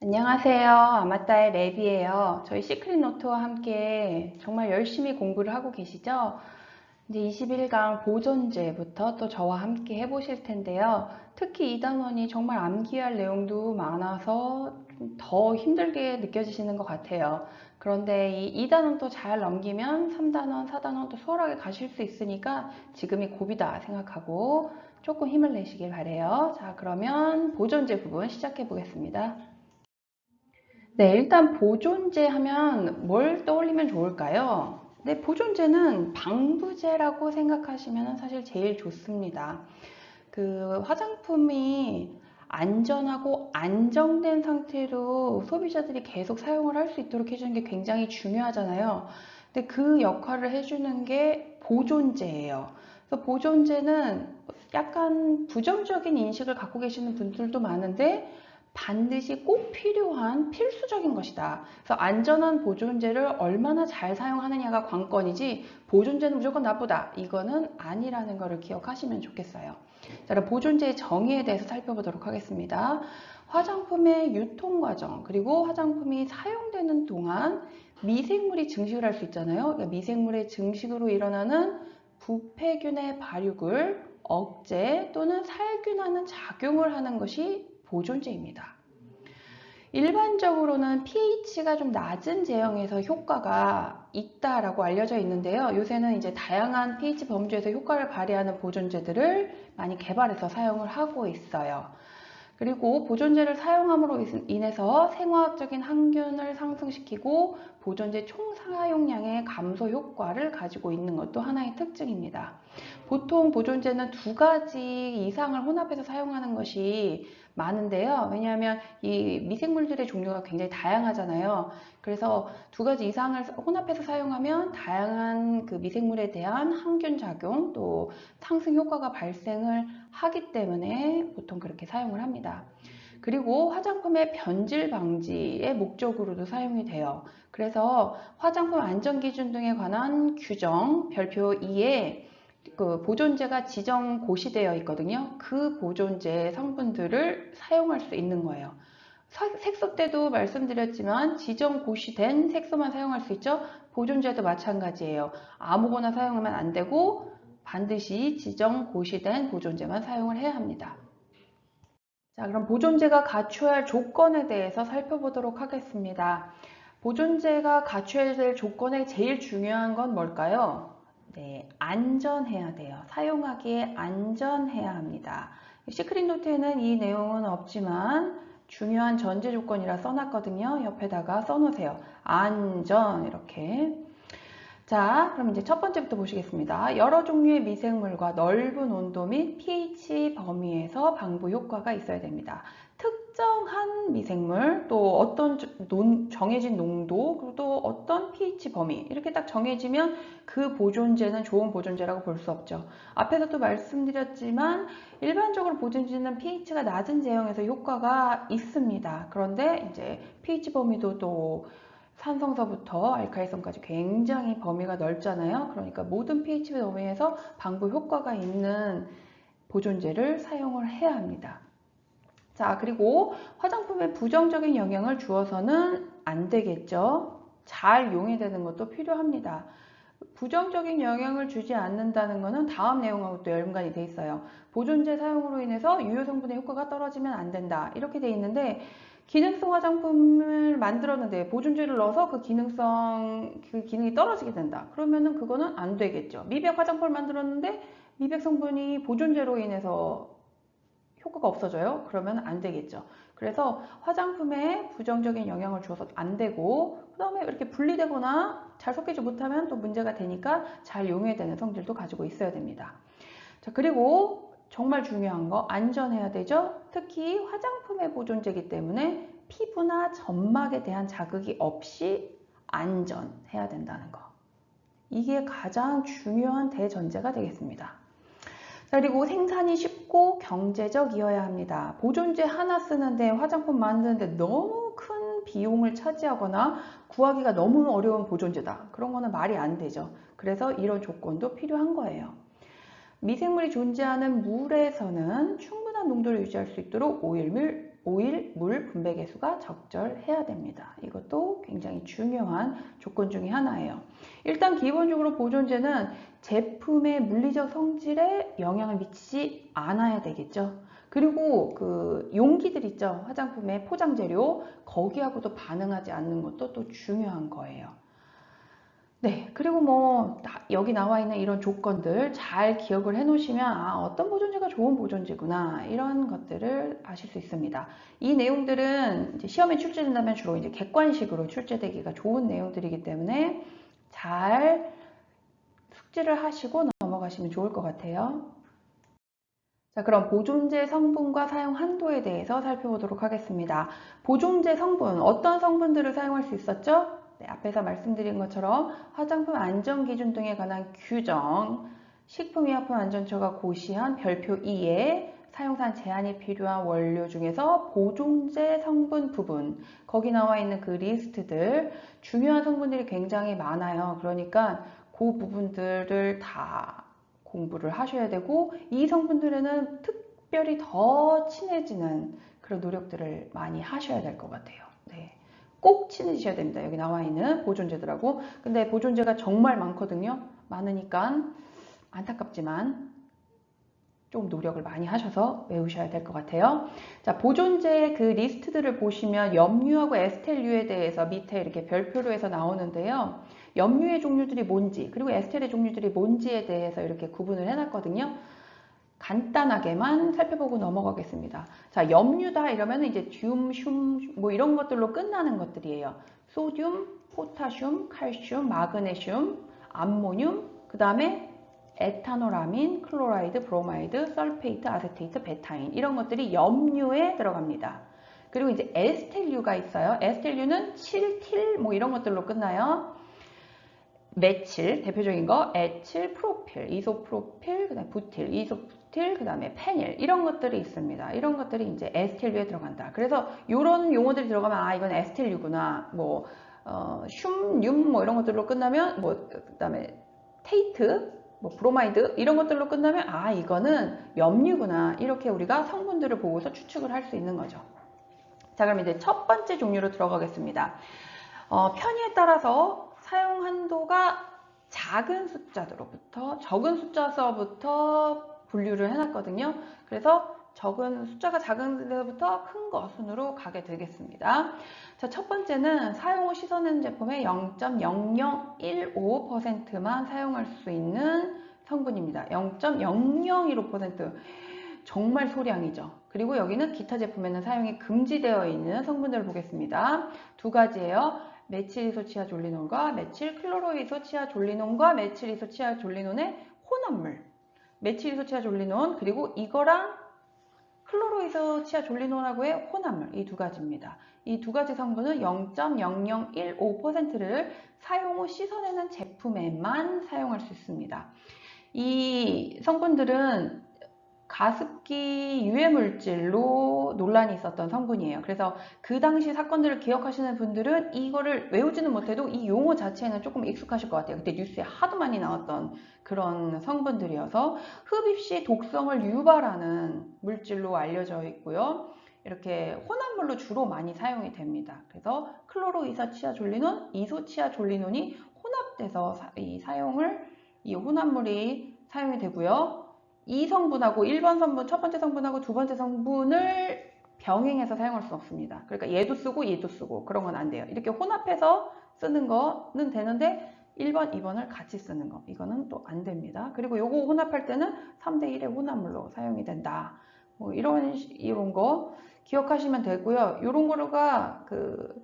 안녕하세요. 아마따의 랩이에요. 저희 시크릿 노트와 함께 정말 열심히 공부를 하고 계시죠? 이제 21강 보존제부터 또 저와 함께 해보실 텐데요. 특히 이 단원이 정말 암기할 내용도 많아서 좀 더 힘들게 느껴지시는 것 같아요. 그런데 이 2단원 또 잘 넘기면 3단원, 4단원 또 수월하게 가실 수 있으니까 지금이 고비다 생각하고 조금 힘을 내시길 바래요. 자, 그러면 보존제 부분 시작해 보겠습니다. 네, 일단 보존제 하면 뭘 떠올리면 좋을까요? 네, 보존제는 방부제라고 생각하시면 사실 제일 좋습니다. 그 화장품이 안전하고 안정된 상태로 소비자들이 계속 사용을 할 수 있도록 해주는 게 굉장히 중요하잖아요. 근데 그 역할을 해주는 게 보존제예요. 그래서 보존제는 약간 부정적인 인식을 갖고 계시는 분들도 많은데 반드시 꼭 필요한 필수적인 것이다. 그래서 안전한 보존제를 얼마나 잘 사용하느냐가 관건이지 보존제는 무조건 나쁘다. 이거는 아니라는 것을 기억하시면 좋겠어요. 자, 그럼 보존제의 정의에 대해서 살펴보도록 하겠습니다. 화장품의 유통 과정 그리고 화장품이 사용되는 동안 미생물이 증식을 할 수 있잖아요. 그러니까 미생물의 증식으로 일어나는 부패균의 발육을 억제 또는 살균하는 작용을 하는 것이 보존제입니다. 일반적으로는 pH가 좀 낮은 제형에서 효과가 있다라고 알려져 있는데요. 요새는 이제 다양한 pH 범주에서 효과를 발휘하는 보존제들을 많이 개발해서 사용을 하고 있어요. 그리고 보존제를 사용함으로 인해서 생화학적인 항균을 상승시키고 보존제 총 사용량의 감소 효과를 가지고 있는 것도 하나의 특징입니다. 보통 보존제는 두 가지 이상을 혼합해서 사용하는 것이 많은데요. 왜냐하면 이 미생물들의 종류가 굉장히 다양하잖아요. 그래서 두 가지 이상을 혼합해서 사용하면 다양한 그 미생물에 대한 항균 작용 또 상승 효과가 발생을 하기 때문에 보통 그렇게 사용을 합니다. 그리고 화장품의 변질 방지의 목적으로도 사용이 돼요. 그래서 화장품 안전기준 등에 관한 규정 별표 2에 그 보존제가 지정 고시되어 있거든요. 그 보존제 성분들을 사용할 수 있는 거예요. 색소 때도 말씀드렸지만 지정 고시된 색소만 사용할 수 있죠. 보존제도 마찬가지예요. 아무거나 사용하면 안 되고 반드시 지정 고시된 보존제만 사용을 해야 합니다. 자, 그럼 보존제가 갖춰야 할 조건에 대해서 살펴보도록 하겠습니다. 보존제가 갖춰야 될 조건에 제일 중요한 건 뭘까요? 네, 안전해야 돼요. 사용하기에 안전해야 합니다. 시크릿 노트에는 이 내용은 없지만 중요한 전제 조건이라 써놨거든요. 옆에다가 써놓으세요. 안전 이렇게. 자, 그럼 이제 첫 번째부터 보시겠습니다. 여러 종류의 미생물과 넓은 온도 및 pH 범위에서 방부 효과가 있어야 됩니다. 특정한 미생물, 또 어떤 정해진 농도, 그리고 또 어떤 pH 범위 이렇게 딱 정해지면 그 보존제는 좋은 보존제라고 볼 수 없죠. 앞에서도 말씀드렸지만 일반적으로 보존제는 pH가 낮은 제형에서 효과가 있습니다. 그런데 이제 pH 범위도 또 산성서부터 알칼리성까지 굉장히 범위가 넓잖아요. 그러니까 모든 pH 범위에서 방부 효과가 있는 보존제를 사용을 해야 합니다. 자, 그리고 화장품에 부정적인 영향을 주어서는 안 되겠죠. 잘 용해되는 것도 필요합니다. 부정적인 영향을 주지 않는다는 것은 다음 내용하고 또 연관이 돼 있어요. 보존제 사용으로 인해서 유효 성분의 효과가 떨어지면 안 된다. 이렇게 돼 있는데 기능성 화장품을 만들었는데 보존제를 넣어서 그 기능이 떨어지게 된다. 그러면은 그거는 안 되겠죠. 미백 화장품을 만들었는데 미백 성분이 보존제로 인해서 효과가 없어져요? 그러면 안 되겠죠. 그래서 화장품에 부정적인 영향을 주어서 안 되고 그 다음에 이렇게 분리되거나 잘 섞이지 못하면 또 문제가 되니까 잘 용해되는 성질도 가지고 있어야 됩니다. 자, 그리고 정말 중요한 거 안전해야 되죠. 특히 화장품의 보존제이기 때문에 피부나 점막에 대한 자극이 없이 안전해야 된다는 거. 이게 가장 중요한 대전제가 되겠습니다. 자, 그리고 생산이 쉽고 경제적이어야 합니다. 보존제 하나 쓰는데 화장품 만드는데 너무 큰 비용을 차지하거나 구하기가 너무 어려운 보존제다. 그런 거는 말이 안 되죠. 그래서 이런 조건도 필요한 거예요. 미생물이 존재하는 물에서는 충분한 농도를 유지할 수 있도록 오일물 오일, 물 분배 계수가 적절해야 됩니다. 이것도 굉장히 중요한 조건 중에 하나예요. 일단 기본적으로 보존제는 제품의 물리적 성질에 영향을 미치지 않아야 되겠죠. 그리고 그 용기들 있죠. 화장품의 포장 재료, 거기하고도 반응하지 않는 것도 또 중요한 거예요. 네, 그리고 뭐 여기 나와 있는 이런 조건들 잘 기억을 해 놓으시면 어떤 보존제가 좋은 보존제구나 이런 것들을 아실 수 있습니다. 이 내용들은 이제 시험에 출제된다면 주로 이제 객관식으로 출제되기가 좋은 내용들이기 때문에 잘 숙지를 하시고 넘어가시면 좋을 것 같아요. 자, 그럼 보존제 성분과 사용 한도에 대해서 살펴보도록 하겠습니다. 보존제 성분, 어떤 성분들을 사용할 수 있었죠? 네, 앞에서 말씀드린 것처럼 화장품 안전기준 등에 관한 규정, 식품의약품안전처가 고시한 별표 2에 사용산 제한이 필요한 원료 중에서 보존제 성분 부분, 거기 나와 있는 그 리스트들, 중요한 성분들이 굉장히 많아요. 그러니까 그 부분들을 다 공부를 하셔야 되고, 이 성분들에는 특별히 더 친해지는 그런 노력들을 많이 하셔야 될 것 같아요. 네. 꼭 친해지셔야 됩니다. 여기 나와 있는 보존제들하고. 근데 보존제가 정말 많거든요. 많으니까 안타깝지만 좀 노력을 많이 하셔서 외우셔야 될 것 같아요. 자, 보존제 그 리스트들을 보시면 염류하고 에스텔류에 대해서 밑에 이렇게 별표로 해서 나오는데요. 염류의 종류들이 뭔지, 그리고 에스텔의 종류들이 뭔지에 대해서 이렇게 구분을 해놨거든요. 간단하게만 살펴보고 넘어가겠습니다. 자, 염류다 이러면 이제 듐, 슘, 뭐 이런 것들로 끝나는 것들이에요. 소듐, 포타슘, 칼슘, 마그네슘, 암모늄, 그 다음에 에탄올아민, 클로라이드, 브로마이드, 설페이트, 아세테이트, 베타인 이런 것들이 염류에 들어갑니다. 그리고 이제 에스텔류가 있어요. 에스텔류는 7틸 뭐 이런 것들로 끝나요. 메칠, 대표적인 거, 에칠, 프로필, 이소프로필, 그다음에 부틸, 이소부틸, 그다음에 페닐 이런 것들이 있습니다. 이런 것들이 이제 에스텔류에 들어간다. 그래서 이런 용어들이 들어가면 이건 에스텔류구나. 뭐 슘, 륨 뭐 이런 것들로 끝나면 뭐 그다음에 테이트, 뭐 브로마이드 이런 것들로 끝나면 이거는 염류구나. 이렇게 우리가 성분들을 보고서 추측을 할 수 있는 거죠. 자, 그럼 이제 첫 번째 종류로 들어가겠습니다. 편의에 따라서 사용 한도가 작은 숫자로부터 적은 숫자서부터 분류를 해놨거든요. 그래서 숫자가 작은 데서부터 큰 거 순으로 가게 되겠습니다. 자, 첫 번째는 사용 후 씻어내는 제품의 0.0015%만 사용할 수 있는 성분입니다. 0.0015% 정말 소량이죠. 그리고 여기는 기타 제품에는 사용이 금지되어 있는 성분들을 보겠습니다. 두 가지예요. 메칠이소치아졸리논과 메칠클로로이소치아졸리논과 메칠이소치아졸리논의 혼합물. 메칠이소치아졸리논 그리고 이거랑 클로로이소치아졸리논하고의 혼합물 이 두 가지입니다. 이 두 가지 성분은 0.0015%를 사용 후 씻어내는 제품에만 사용할 수 있습니다. 이 성분들은 가습기 유해물질로 논란이 있었던 성분이에요. 그래서 그 당시 사건들을 기억하시는 분들은 이거를 외우지는 못해도 이 용어 자체는 조금 익숙하실 것 같아요. 그때 뉴스에 하도 많이 나왔던 그런 성분들이어서 흡입 시 독성을 유발하는 물질로 알려져 있고요. 이렇게 혼합물로 주로 많이 사용이 됩니다. 그래서 클로로이소치아졸리논, 이소치아졸리논이 혼합돼서 이 혼합물이 사용이 되고요. 이 성분하고 1번 성분, 첫 번째 성분하고 두 번째 성분을 병행해서 사용할 수 없습니다. 그러니까 얘도 쓰고 얘도 쓰고 그런 건 안 돼요. 이렇게 혼합해서 쓰는 거는 되는데 1번, 2번을 같이 쓰는 거 이거는 또 안 됩니다. 그리고 요거 혼합할 때는 3대1의 혼합물로 사용이 된다. 뭐 이런 거 기억하시면 되고요. 이런 거가 그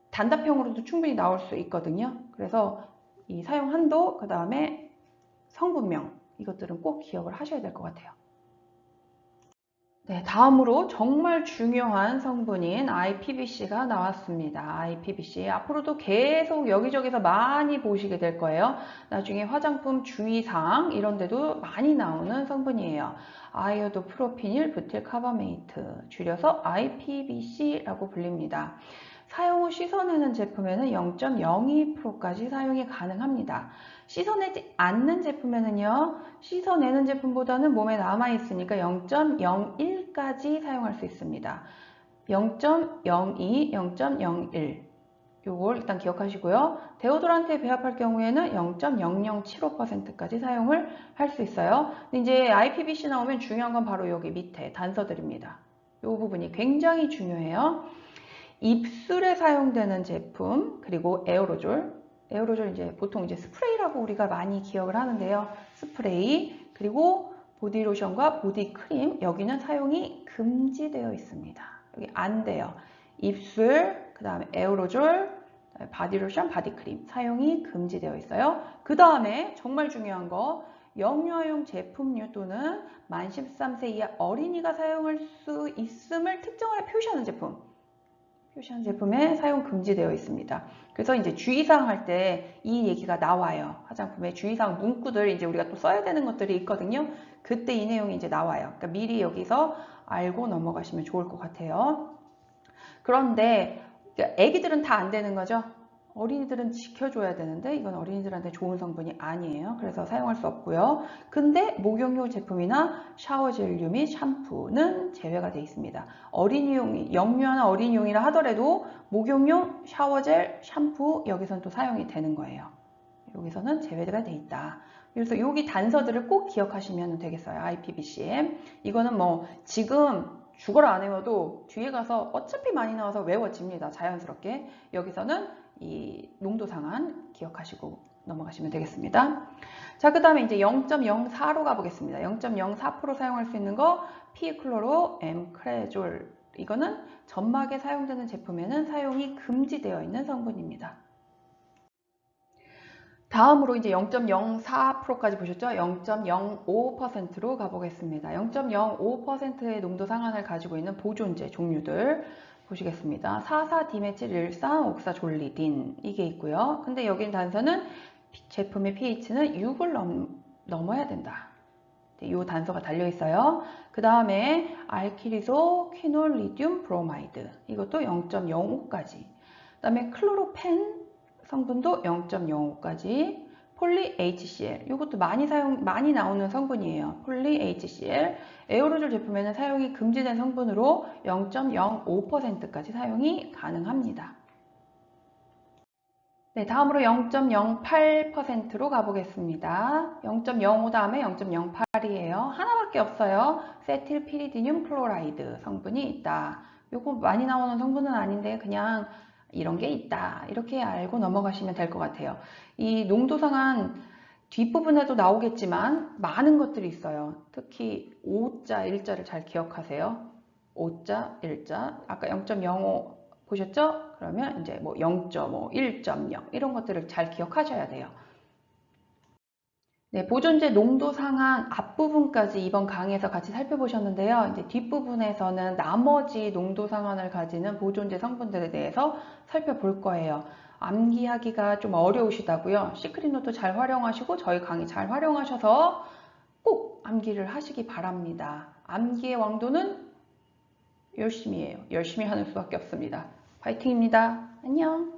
단답형으로도 충분히 나올 수 있거든요. 그래서 이 사용 한도, 그 다음에 성분명 이것들은 꼭 기억을 하셔야 될 것 같아요. 네, 다음으로 정말 중요한 성분인 IPBC가 나왔습니다. IPBC 앞으로도 계속 여기저기서 많이 보시게 될 거예요. 나중에 화장품 주의사항 이런 데도 많이 나오는 성분이에요. 아이오도 프로피닐 부틸 카바메이트 줄여서 IPBC라고 불립니다. 사용 후 씻어내는 제품에는 0.02%까지 사용이 가능합니다. 씻어내지 않는 제품에는요, 씻어내는 제품보다는 몸에 남아있으니까 0.01까지 사용할 수 있습니다. 0.02, 0.01 요걸 일단 기억하시고요. 데오도란트에 배합할 경우에는 0.0075%까지 사용을 할 수 있어요. 근데 이제 IPBC 나오면 중요한 건 바로 여기 밑에 단서들입니다. 이 부분이 굉장히 중요해요. 입술에 사용되는 제품, 그리고 에어로졸. 에어로졸 이제 보통 이제 스프레이라고 우리가 많이 기억을 하는데요. 스프레이, 그리고 보디로션과 보디크림, 여기는 사용이 금지되어 있습니다. 여기 안 돼요. 입술, 그 다음에 에어로졸, 바디로션, 바디크림 사용이 금지되어 있어요. 그 다음에 정말 중요한 거, 영유아용 제품류 또는 만 13세 이하 어린이가 사용할 수 있음을 특정하여 표시하는 제품. 표시한 제품에 사용 금지되어 있습니다. 그래서 이제 주의사항 할 때 이 얘기가 나와요. 화장품의 주의사항 문구들 이제 우리가 또 써야 되는 것들이 있거든요. 그때 이 내용이 이제 나와요. 그러니까 미리 여기서 알고 넘어가시면 좋을 것 같아요. 그런데 애기들은 다 안 되는 거죠. 어린이들은 지켜줘야 되는데 이건 어린이들한테 좋은 성분이 아니에요. 그래서 사용할 수 없고요. 근데 목욕용 제품이나 샤워젤류 및 샴푸는 제외가 되어 있습니다. 어린이용, 영유아나 어린이용이라 하더라도 목욕용 샤워젤, 샴푸 여기선 또 사용이 되는 거예요. 여기서는 제외가 되어 있다. 그래서 여기 단서들을 꼭 기억하시면 되겠어요. IPBCM. 이거는 뭐 지금 죽어라 안 외워도 뒤에 가서 어차피 많이 나와서 외워집니다. 자연스럽게. 여기서는 이 농도 상한 기억하시고 넘어가시면 되겠습니다. 자, 그 다음에 이제 0.04로 가보겠습니다. 0.04% 사용할 수 있는 거 피크로로 엠크레졸. 이거는 점막에 사용되는 제품에는 사용이 금지되어 있는 성분입니다. 다음으로 이제 0.04%까지 보셨죠? 0.05%로 가보겠습니다. 0.05%의 농도 상한을 가지고 있는 보존제 종류들 보시겠습니다. 4,4-디메틸일산 옥사졸리딘 이게 있고요. 근데 여기 단서는 제품의 pH는 6을 넘어야 된다. 이 단서가 달려 있어요. 그 다음에 알키리소 퀴놀 리듐 브로마이드 이것도 0.05까지. 그 다음에 클로로펜 성분도 0.05까지. 폴리 HCl 이것도 많이 나오는 성분이에요. 폴리 HCl 에어로졸 제품에는 사용이 금지된 성분으로 0.05%까지 사용이 가능합니다. 네, 다음으로 0.08%로 가보겠습니다. 0.05 다음에 0.08이에요. 하나밖에 없어요. 세틸피리디늄 클로라이드 성분이 있다. 요거 많이 나오는 성분은 아닌데 그냥 이런 게 있다. 이렇게 알고 넘어가시면 될 것 같아요. 이 농도 상한 뒷부분에도 나오겠지만 많은 것들이 있어요. 특히 5자, 1자를 잘 기억하세요. 5자, 1자. 아까 0.05 보셨죠? 그러면 이제 뭐 0.5, 1.0 이런 것들을 잘 기억하셔야 돼요. 네, 보존제 농도 상한 앞부분까지 이번 강의에서 같이 살펴보셨는데요. 이제 뒷부분에서는 나머지 농도 상한을 가지는 보존제 성분들에 대해서 살펴볼 거예요. 암기하기가 좀 어려우시다고요. 시크릿노트 잘 활용하시고 저희 강의 잘 활용하셔서 꼭 암기를 하시기 바랍니다. 암기의 왕도는 열심히 해요. 열심히 하는 수밖에 없습니다. 파이팅입니다. 안녕.